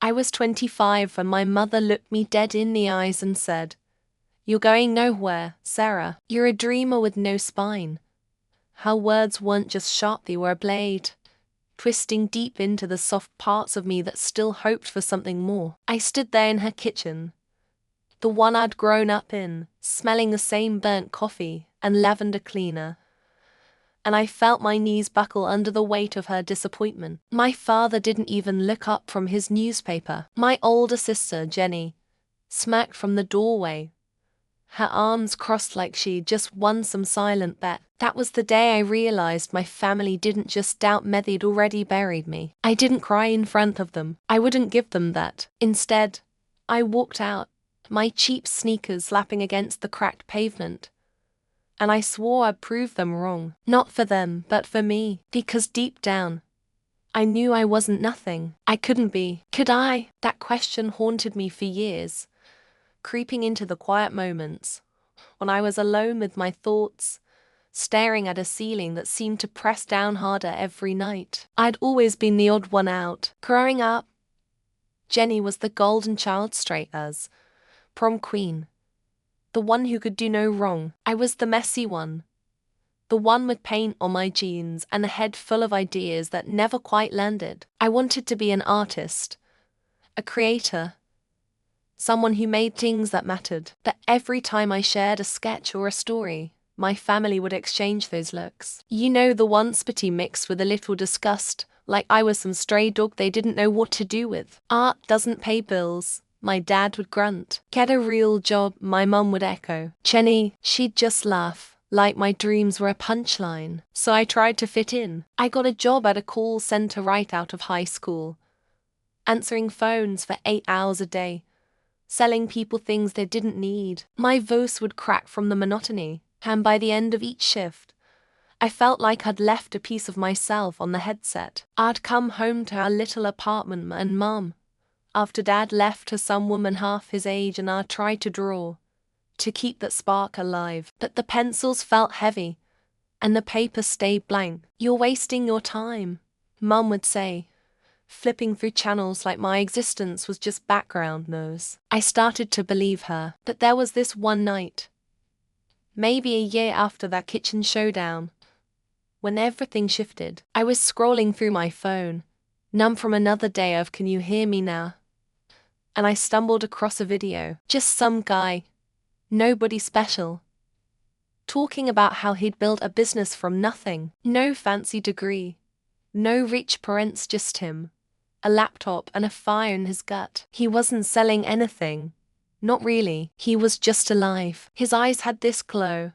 I was 25 when my mother looked me dead in the eyes and said, "You're going nowhere, Sarah. You're a dreamer with no spine." Her words weren't just sharp, they were a blade, twisting deep into the soft parts of me that still hoped for something more. I stood there in her kitchen, the one I'd grown up in, smelling the same burnt coffee and lavender cleaner, and I felt my knees buckle under the weight of her disappointment. My father didn't even look up from his newspaper. My older sister, Jenny, smirked from the doorway, her arms crossed like she'd just won some silent bet. That was the day I realized my family didn't just doubt me, they'd already buried me. I didn't cry in front of them. I wouldn't give them that. Instead, I walked out, my cheap sneakers slapping against the cracked pavement, and I swore I'd prove them wrong. Not for them, but for me. Because deep down, I knew I wasn't nothing. I couldn't be. Could I? That question haunted me for years, creeping into the quiet moments when I was alone with my thoughts, staring at a ceiling that seemed to press down harder every night. I'd always been the odd one out. Growing up, Jenny was the golden child, straight as prom queen, the one who could do no wrong. I was the messy one, the one with paint on my jeans and a head full of ideas that never quite landed. I wanted to be an artist, a creator, someone who made things that mattered. But every time I shared a sketch or a story, my family would exchange those looks. You know, the one spitty mixed with a little disgust, like I was some stray dog they didn't know what to do with. "Art doesn't pay bills," my dad would grunt. "Get a real job," my mum would echo. "Jenny," she'd just laugh, like my dreams were a punchline. So I tried to fit in. I got a job at a call center right out of high school, answering phones for 8 hours a day, selling people things they didn't need. My voice would crack from the monotony, and by the end of each shift, I felt like I'd left a piece of myself on the headset. I'd come home to our little apartment and Mum, after Dad left to some woman half his age, and I'd try to draw, to keep that spark alive. But the pencils felt heavy, and the paper stayed blank. "You're wasting your time," Mum would say, flipping through channels like my existence was just background noise. I started to believe her. But there was this one night, maybe a year after that kitchen showdown, when everything shifted. I was scrolling through my phone, numb from another day of "Can you hear me now?" and I stumbled across a video. Just some guy, nobody special, talking about how he'd built a business from nothing. No fancy degree, no rich parents, just him, a laptop and a fire in his gut. He wasn't selling anything. Not really. He was just alive. His eyes had this glow,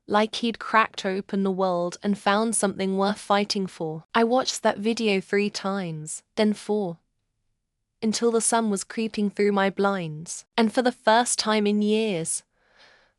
like he'd cracked open the world and found something worth fighting for. I watched that video 3 times, then 4, until the sun was creeping through my blinds. And for the first time in years,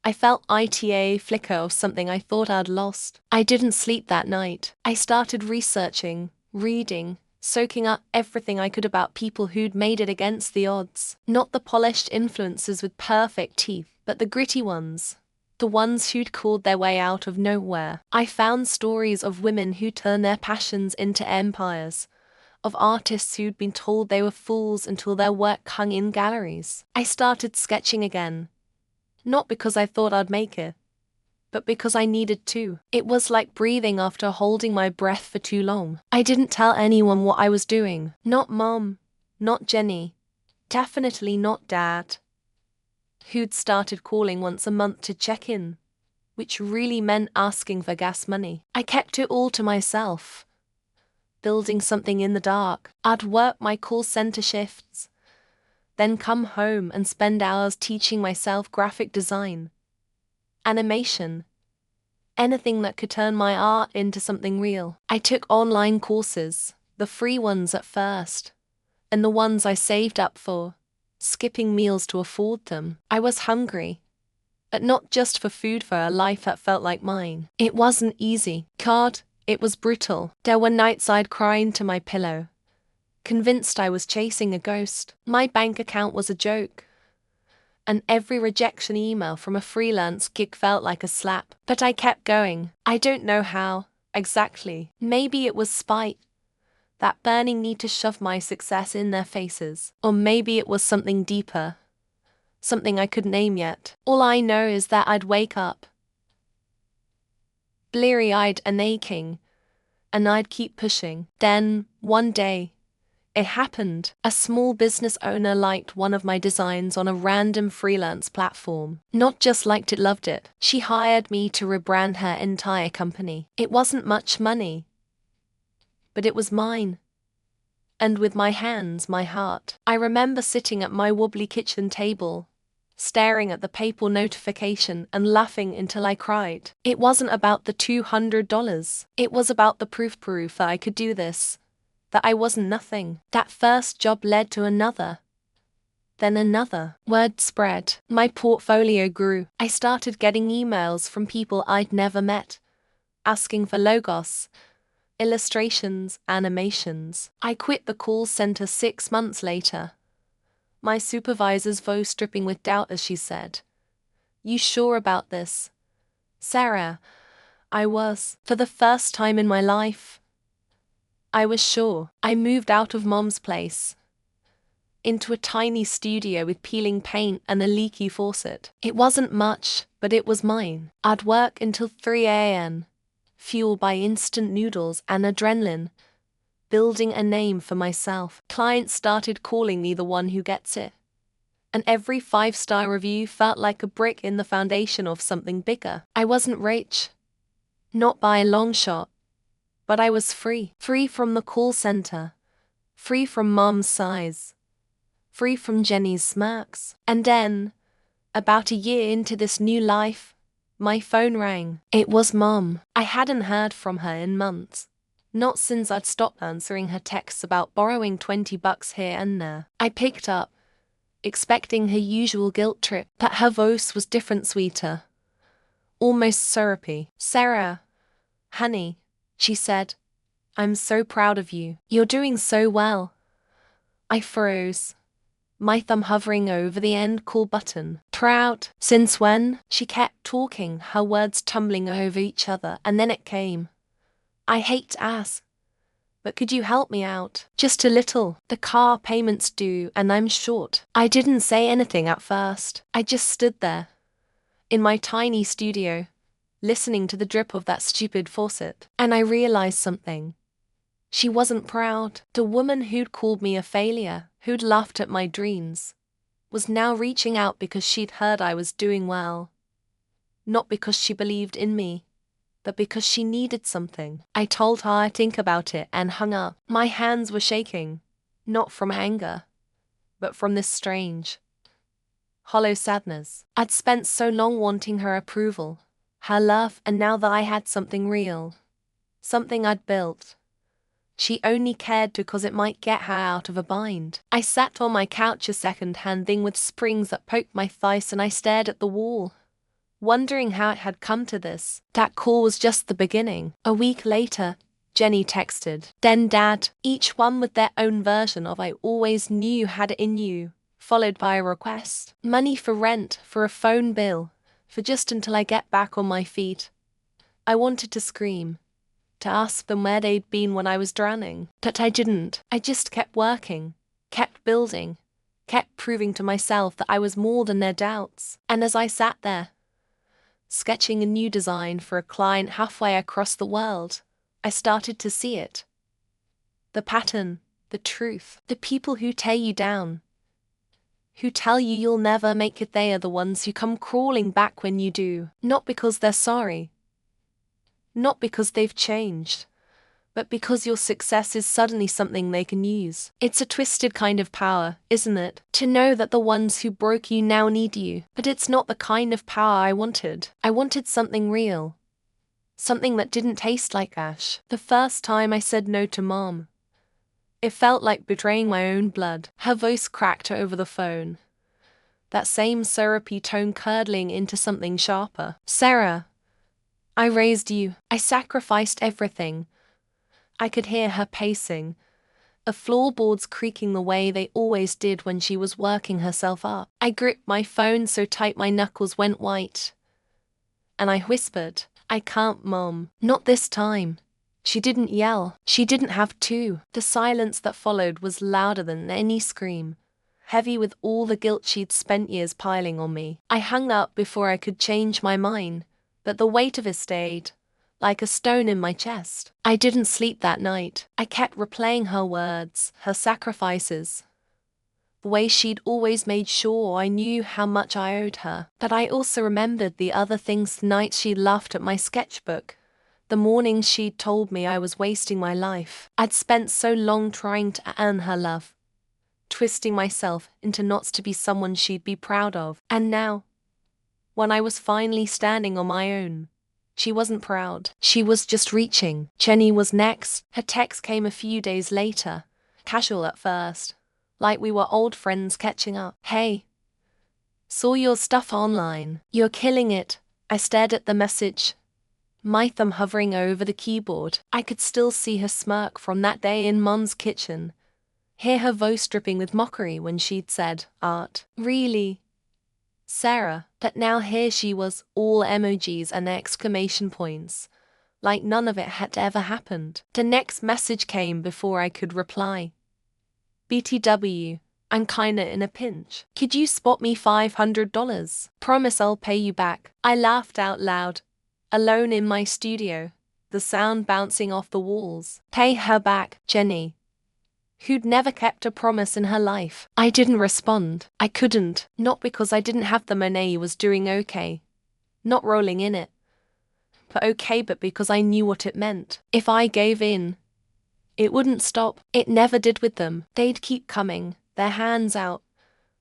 I felt a flicker of something I thought I'd lost. I didn't sleep that night. I started researching, reading, soaking up everything I could about people who'd made it against the odds. Not the polished influencers with perfect teeth, but the gritty ones, the ones who'd called their way out of nowhere. I found stories of women who turned their passions into empires, of artists who'd been told they were fools until their work hung in galleries. I started sketching again, not because I thought I'd make it, but because I needed to. It was like breathing after holding my breath for too long. I didn't tell anyone what I was doing. Not Mom, not Jenny, definitely not Dad, who'd started calling once a month to check in, which really meant asking for gas money. I kept it all to myself, building something in the dark. I'd work my call center shifts, then come home and spend hours teaching myself graphic design, animation, anything that could turn my art into something real. I took online courses, the free ones at first, and the ones I saved up for, skipping meals to afford them. I was hungry, but not just for food, for a life that felt like mine. It wasn't easy. God, it was brutal. There were nights I'd cry into my pillow, convinced I was chasing a ghost. My bank account was a joke, and every rejection email from a freelance gig felt like a slap. But I kept going. I don't know how, exactly. Maybe it was spite. That burning need to shove my success in their faces. Or maybe it was something deeper. Something I couldn't name yet. All I know is that I'd wake up, bleary-eyed and aching, and I'd keep pushing. Then, one day, it happened. A small business owner liked one of my designs on a random freelance platform. Not just liked it, loved it. She hired me to rebrand her entire company. It wasn't much money, but it was mine. And with my hands, my heart. I remember sitting at my wobbly kitchen table, staring at the PayPal notification and laughing until I cried. It wasn't about the $200. It was about the proof that I could do this, that I wasn't nothing. That first job led to another, then another. Word spread. My portfolio grew. I started getting emails from people I'd never met, asking for logos, illustrations, animations. I quit the call center 6 months later. My supervisor's voice dripping with doubt as she said, "You sure about this?" Sarah, I was. For the first time in my life, I was sure. I moved out of Mom's place, into a tiny studio with peeling paint and a leaky faucet. It wasn't much, but it was mine. I'd work until 3 a.m., fueled by instant noodles and adrenaline, building a name for myself. Clients started calling me the one who gets it. And every 5-star review felt like a brick in the foundation of something bigger. I wasn't rich, not by a long shot, but I was free. Free from the call center, free from Mom's sighs, free from Jenny's smirks. And then, about a year into this new life, my phone rang. It was Mom. I hadn't heard from her in months. Not since I'd stopped answering her texts about borrowing $20 here and there. I picked up, expecting her usual guilt trip, but her voice was different, sweeter, almost syrupy. "Sarah, honey," she said, "I'm so proud of you. You're doing so well." I froze, my thumb hovering over the end call button. "Proud? Since when?" She kept talking, her words tumbling over each other, and then it came. "I hate to ask, but could you help me out? Just a little. The car payment's due and I'm short." I didn't say anything at first. I just stood there, in my tiny studio, listening to the drip of that stupid faucet. And I realized something. She wasn't proud. The woman who'd called me a failure, who'd laughed at my dreams, was now reaching out because she'd heard I was doing well. Not because she believed in me, but because she needed something. I told her I'd think about it and hung up. My hands were shaking, not from anger, but from this strange, hollow sadness. I'd spent so long wanting her approval, her love, and now that I had something real, something I'd built, she only cared because it might get her out of a bind. I sat on my couch, a second-hand thing with springs that poked my thighs, and I stared at the wall, wondering how it had come to this. That call was just the beginning. A week later, Jenny texted, then Dad, each one with their own version of "I always knew you had it in you," followed by a request. Money for rent, for a phone bill, for just until I get back on my feet. I wanted to scream, to ask them where they'd been when I was drowning. But I didn't. I just kept working, kept building, kept proving to myself that I was more than their doubts. And as I sat there, sketching a new design for a client halfway across the world, I started to see it. The pattern, the truth. The people who tear you down, who tell you you'll never make it, they are the ones who come crawling back when you do. Not because they're sorry, not because they've changed, but because your success is suddenly something they can use. It's a twisted kind of power, isn't it? To know that the ones who broke you now need you. But it's not the kind of power I wanted. I wanted something real. Something that didn't taste like ash. The first time I said no to Mom, it felt like betraying my own blood. Her voice cracked over the phone, that same syrupy tone curdling into something sharper. "Sarah, I raised you. I sacrificed everything." I could hear her pacing, the floorboards creaking the way they always did when she was working herself up. I gripped my phone so tight my knuckles went white, and I whispered, "I can't, Mom. Not this time." She didn't yell. She didn't have to. The silence that followed was louder than any scream, heavy with all the guilt she'd spent years piling on me. I hung up before I could change my mind, but the weight of it stayed, like a stone in my chest. I didn't sleep that night. I kept replaying her words, her sacrifices, the way she'd always made sure I knew how much I owed her. But I also remembered the other things: the nights she laughed at my sketchbook, the mornings she'd told me I was wasting my life. I'd spent so long trying to earn her love, twisting myself into knots to be someone she'd be proud of. And now, when I was finally standing on my own, she wasn't proud. She was just reaching. Jenny was next. Her text came a few days later, casual at first, like we were old friends catching up. "Hey, saw your stuff online. You're killing it." I stared at the message, my thumb hovering over the keyboard. I could still see her smirk from that day in Mum's kitchen, hear her voice dripping with mockery when she'd said, "Art, really, Sarah?" But now here she was, all emojis and exclamation points, like none of it had ever happened. The next message came before I could reply. "BTW, I'm kinda in a pinch. Could you spot me $500? Promise I'll pay you back." I laughed out loud, alone in my studio, the sound bouncing off the walls. Pay her back, Jenny, who'd never kept a promise in her life. I didn't respond. I couldn't, not because I didn't have the money, was doing okay, not rolling in it, but because I knew what it meant. If I gave in, it wouldn't stop. It never did with them. They'd keep coming, their hands out,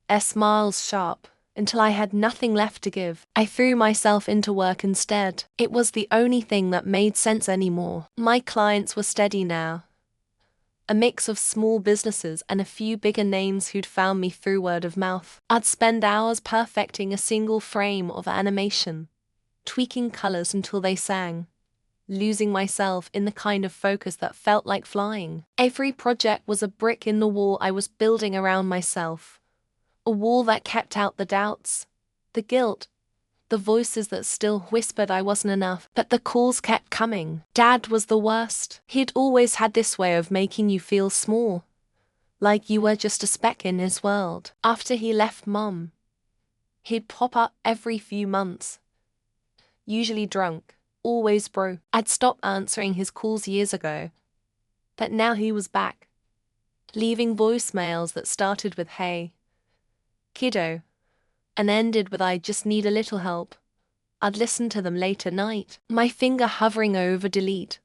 their smiles sharp, until I had nothing left to give. I threw myself into work instead. It was the only thing that made sense anymore. My clients were steady now, a mix of small businesses and a few bigger names who'd found me through word of mouth. I'd spend hours perfecting a single frame of animation, tweaking colors until they sang, losing myself in the kind of focus that felt like flying. Every project was a brick in the wall I was building around myself, a wall that kept out the doubts, the guilt, the voices that still whispered I wasn't enough. But the calls kept coming. Dad was the worst. He'd always had this way of making you feel small, like you were just a speck in his world. After he left Mum, he'd pop up every few months, usually drunk, always broke. I'd stopped answering his calls years ago, but now he was back, leaving voicemails that started with "Hey, kiddo," and ended with "I just need a little help." I'd listen to them late at night, my finger hovering over delete,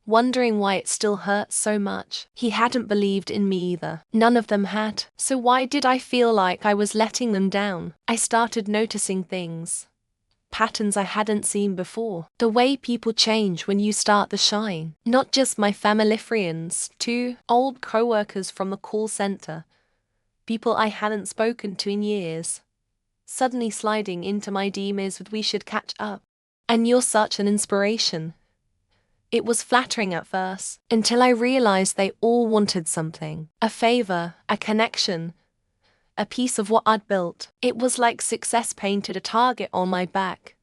wondering why it still hurt so much. He hadn't believed in me either. None of them had. So why did I feel like I was letting them down? I started noticing things, patterns I hadn't seen before. The way people change when you start to shine. Not just my family friends, too. Old co-workers from the call center, people I hadn't spoken to in years, suddenly sliding into my DMs with "We should catch up. And you're such an inspiration." It was flattering at first, until I realized they all wanted something. A favor, a connection, a piece of what I'd built. It was like success painted a target on my back,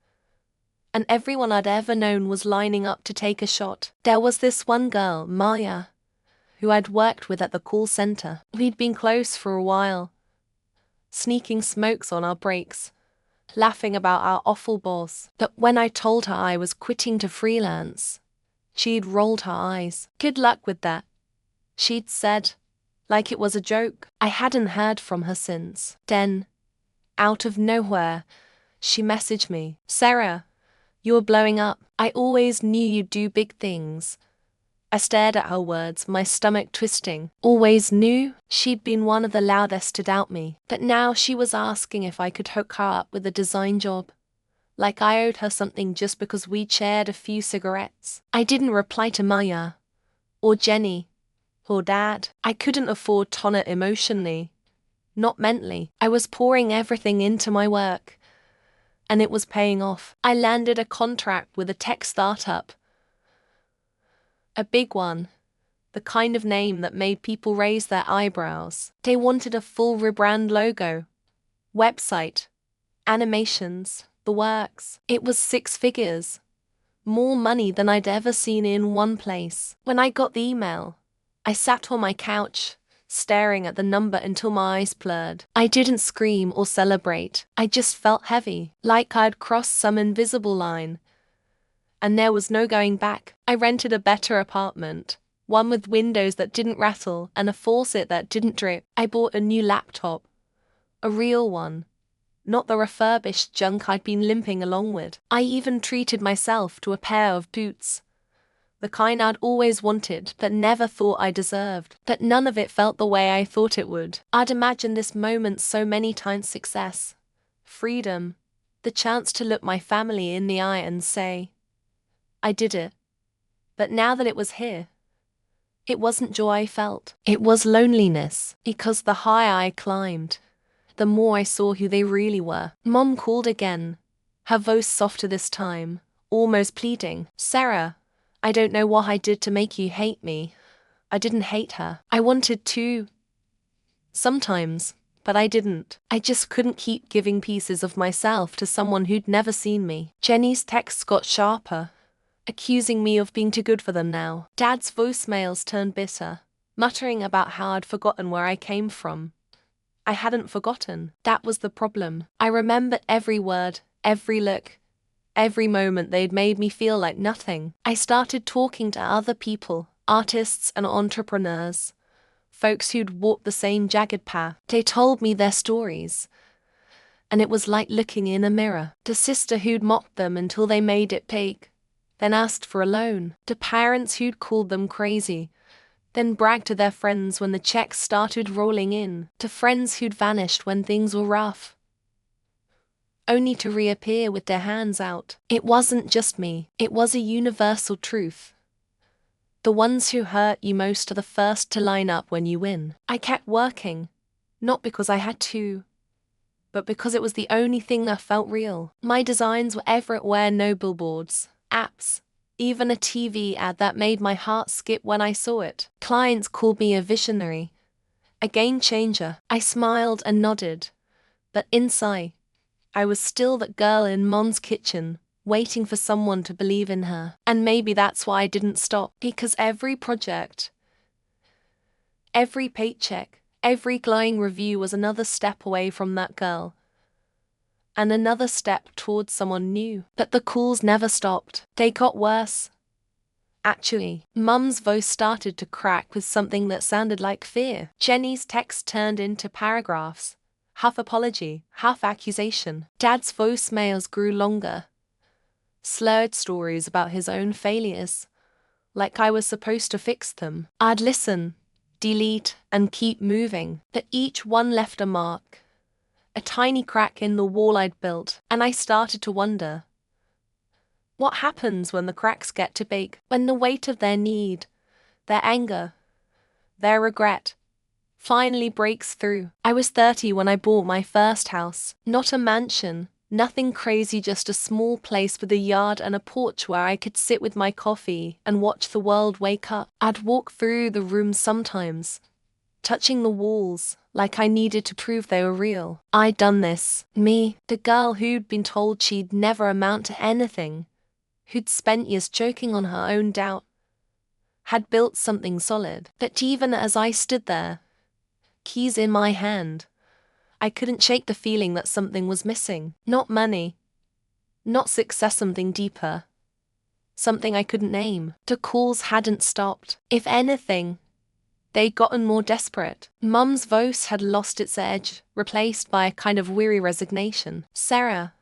and everyone I'd ever known was lining up to take a shot. There was this one girl, Maya, who I'd worked with at the call center. We'd been close for a while, sneaking smokes on our breaks, laughing about our awful boss. But when I told her I was quitting to freelance, she'd rolled her eyes. "Good luck with that," she'd said, like it was a joke. I hadn't heard from her since. Then, out of nowhere, she messaged me, "Sarah, you're blowing up. I always knew you'd do big things." I stared at her words, my stomach twisting. Always knew? She'd been one of the loudest to doubt me. But now she was asking if I could hook her up with a design job, like I owed her something just because we'd shared a few cigarettes. I didn't reply to Maya, or Jenny, or Dad. I couldn't afford Tonna emotionally, not mentally. I was pouring everything into my work, and it was paying off. I landed a contract with a tech startup, a big one, the kind of name that made people raise their eyebrows. They wanted a full rebrand logo, website, animations, the works. It was 6 figures, More money than I'd ever seen in one place. When I got the email, I sat on my couch, staring at the number until my eyes blurred. I didn't scream or celebrate. I just felt heavy, like I'd crossed some invisible line. And there was no going back. I rented a better apartment, one with windows that didn't rattle and a faucet that didn't drip. I bought a new laptop, a real one, not the refurbished junk I'd been limping along with. I even treated myself to a pair of boots, the kind I'd always wanted but never thought I deserved. But none of it felt the way I thought it would. I'd imagined this moment so many times: success, freedom, the chance to look my family in the eye and say, I did it. But now that it was here, it wasn't joy I felt. It was loneliness, because the higher I climbed, the more I saw who they really were. Mom called again, her voice softer this time, almost pleading. Sarah, I don't know what I did to make you hate me. I didn't hate her. I wanted to. Sometimes, but I didn't. I just couldn't keep giving pieces of myself to someone who'd never seen me. Jenny's texts got sharper, accusing me of being too good for them now. Dad's voicemails turned bitter, muttering about how I'd forgotten where I came from. I hadn't forgotten. That was the problem. I remembered every word, every look, every moment they'd made me feel like nothing. I started talking to other people, artists and entrepreneurs, folks who'd walked the same jagged path. They told me their stories, and it was like looking in a mirror. The sister who'd mocked them until they made it big, then asked for a loan. The parents who'd called them crazy, then bragged to their friends when the checks started rolling in. To friends who'd vanished when things were rough, only to reappear with their hands out. It wasn't just me, it was a universal truth. The ones who hurt you most are the first to line up when you win. I kept working, not because I had to, but because it was the only thing that felt real. My designs were everywhere: no billboards, apps, even a TV ad that made my heart skip when I saw it. Clients called me a visionary, a game changer. I smiled and nodded, but inside, I was still that girl in Mom's kitchen, waiting for someone to believe in her. And maybe that's why I didn't stop, because every project, every paycheck, every glowing review was another step away from that girl, and another step towards someone new. But the calls never stopped. They got worse. Actually, Mum's voice started to crack with something that sounded like fear. Jenny's text turned into paragraphs, half apology, half accusation. Dad's voicemails grew longer, slurred stories about his own failures, like I was supposed to fix them. I'd listen, delete, and keep moving, but each one left a mark, a tiny crack in the wall I'd built. And I started to wonder, what happens when the cracks get too big? When the weight of their need, their anger, their regret finally breaks through. I was 30 when I bought my first house. Not a mansion, nothing crazy, just a small place with a yard and a porch where I could sit with my coffee and watch the world wake up. I'd walk through the rooms sometimes, touching the walls, like I needed to prove they were real. I'd done this. Me, the girl who'd been told she'd never amount to anything, who'd spent years choking on her own doubt, had built something solid. But even as I stood there, keys in my hand, I couldn't shake the feeling that something was missing. Not money, not success, something deeper, something I couldn't name. The calls hadn't stopped. If anything, they'd gotten more desperate. Mum's voice had lost its edge, replaced by a kind of weary resignation. Sarah,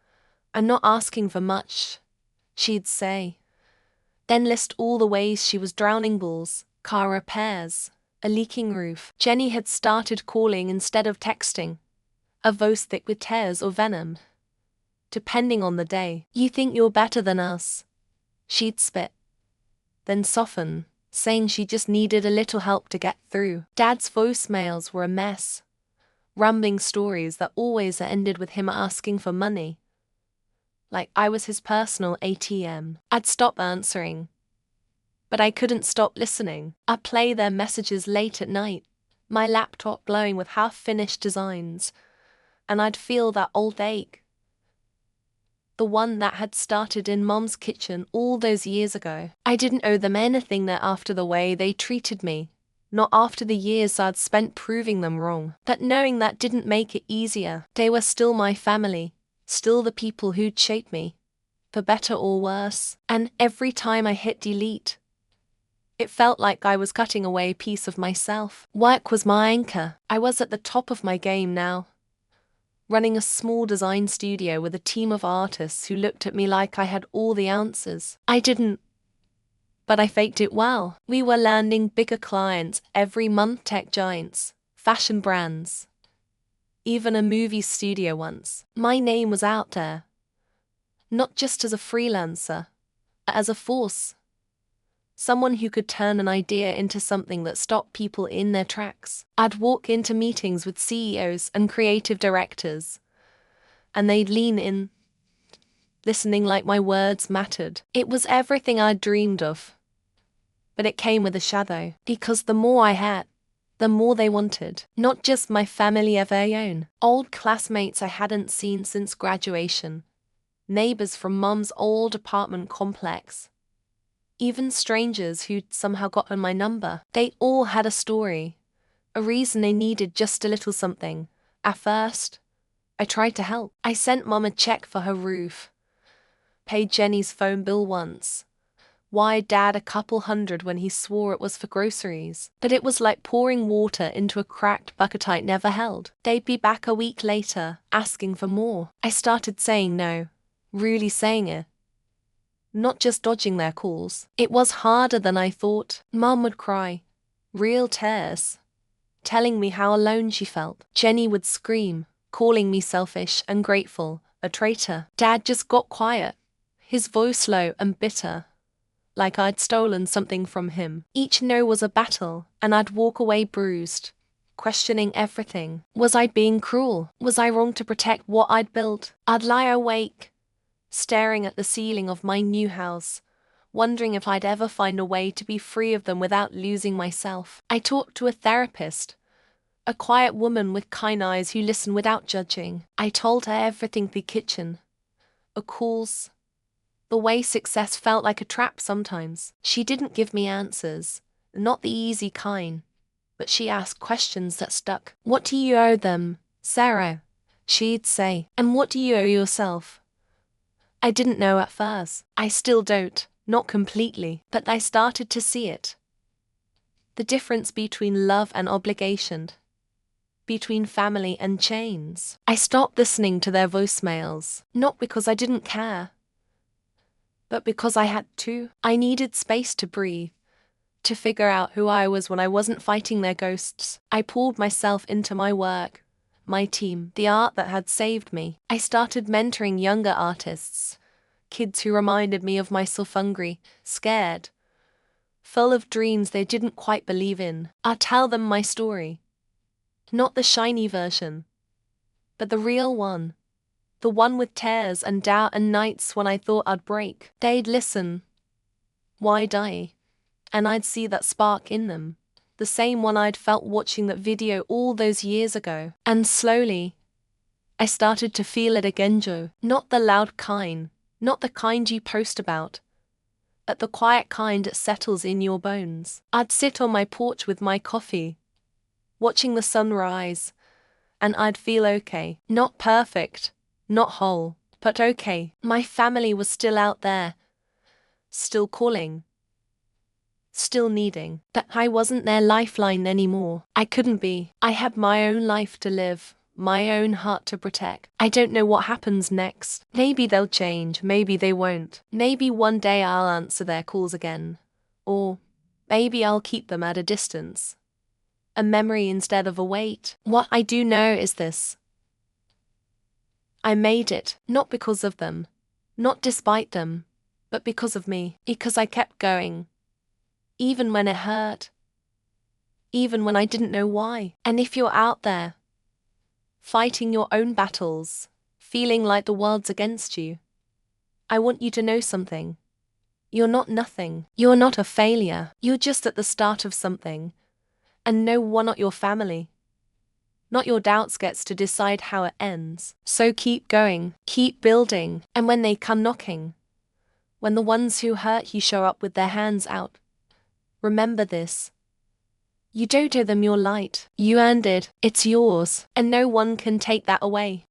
I'm not asking for much, she'd say, then list all the ways she was drowning: bills, car repairs, a leaking roof. Jenny had started calling instead of texting, a voice thick with tears or venom, depending on the day. You think you're better than us, she'd spit, then soften, saying she just needed a little help to get through. Dad's voicemails were a mess, rumbling stories that always ended with him asking for money, like I was his personal ATM. I'd stop answering, but I couldn't stop listening. I'd play their messages late at night, my laptop glowing with half-finished designs, and I'd feel that old ache, the one that had started in Mom's kitchen all those years ago. I didn't owe them anything there after the way they treated me. Not after the years I'd spent proving them wrong. But knowing that didn't make it easier. They were still my family, still the people who'd shaped me, for better or worse. And every time I hit delete, it felt like I was cutting away a piece of myself. Work was my anchor. I was at the top of my game now, running a small design studio with a team of artists who looked at me like I had all the answers. I didn't. But I faked it well. We were landing bigger clients every month, tech giants, fashion brands, even a movie studio once. My name was out there, not just as a freelancer, as a force. Someone who could turn an idea into something that stopped people in their tracks. I'd walk into meetings with CEOs and creative directors, and they'd lean in, listening like my words mattered. It was everything I'd dreamed of. But it came with a shadow, because the more I had, the more they wanted. Not just my family of their own, old classmates I hadn't seen since graduation, neighbors from Mum's old apartment complex, even strangers who'd somehow gotten my number. They all had a story, a reason they needed just a little something. At first, I tried to help. I sent Mum a check for her roof, paid Jenny's phone bill once, wired Dad a couple hundred when he swore it was for groceries. But it was like pouring water into a cracked bucket I'd never held. They'd be back a week later, asking for more. I started saying no, really saying it, not just dodging their calls. It was harder than I thought. Mum would cry, real tears, telling me how alone she felt. Jenny would scream, calling me selfish, ungrateful, a traitor. Dad just got quiet, his voice low and bitter, like I'd stolen something from him. Each no was a battle, and I'd walk away bruised, questioning everything. Was I being cruel? Was I wrong to protect what I'd built? I'd lie awake, staring at the ceiling of my new house, wondering if I'd ever find a way to be free of them without losing myself. I talked to a therapist, a quiet woman with kind eyes who listened without judging. I told her everything: the kitchen, a calls, the way success felt like a trap sometimes. She didn't give me answers, not the easy kind, but she asked questions that stuck. What do you owe them, Sarah? She'd say. And what do you owe yourself? I didn't know at first. I still don't, not completely, but I started to see it. The difference between love and obligation, between family and chains. I stopped listening to their voicemails, not because I didn't care, but because I had to. I needed space to breathe, to figure out who I was when I wasn't fighting their ghosts. I pulled myself into my work, my team, the art that had saved me. I started mentoring younger artists, kids who reminded me of myself, hungry, scared, full of dreams they didn't quite believe in. I'd tell them my story, not the shiny version, but the real one. The one with tears and doubt and nights when I thought I'd break. They'd listen, wide eye, and I'd see that spark in them, the same one I'd felt watching that video all those years ago. And slowly, I started to feel it again, Joe. Not the loud kind, not the kind you post about, but the quiet kind that settles in your bones. I'd sit on my porch with my coffee, watching the sun rise, and I'd feel okay. Not perfect, not whole, but okay. My family was still out there, still calling, still needing. But I wasn't their lifeline anymore. I couldn't be. I had my own life to live, my own heart to protect. I don't know what happens next. Maybe they'll change, maybe they won't. Maybe one day I'll answer their calls again. Or maybe I'll keep them at a distance, a memory instead of a weight. What I do know is this: I made it, not because of them, not despite them, but because of me. Because I kept going, even when it hurt, even when I didn't know why. And if you're out there, fighting your own battles, feeling like the world's against you, I want you to know something. You're not nothing. You're not a failure. You're just at the start of something. And no, one not your family. Not your doubts gets to decide how it ends. So keep going, keep building, and when they come knocking, when the ones who hurt you show up with their hands out, remember this. You don't owe them your light. You earned it, it's yours, and no one can take that away.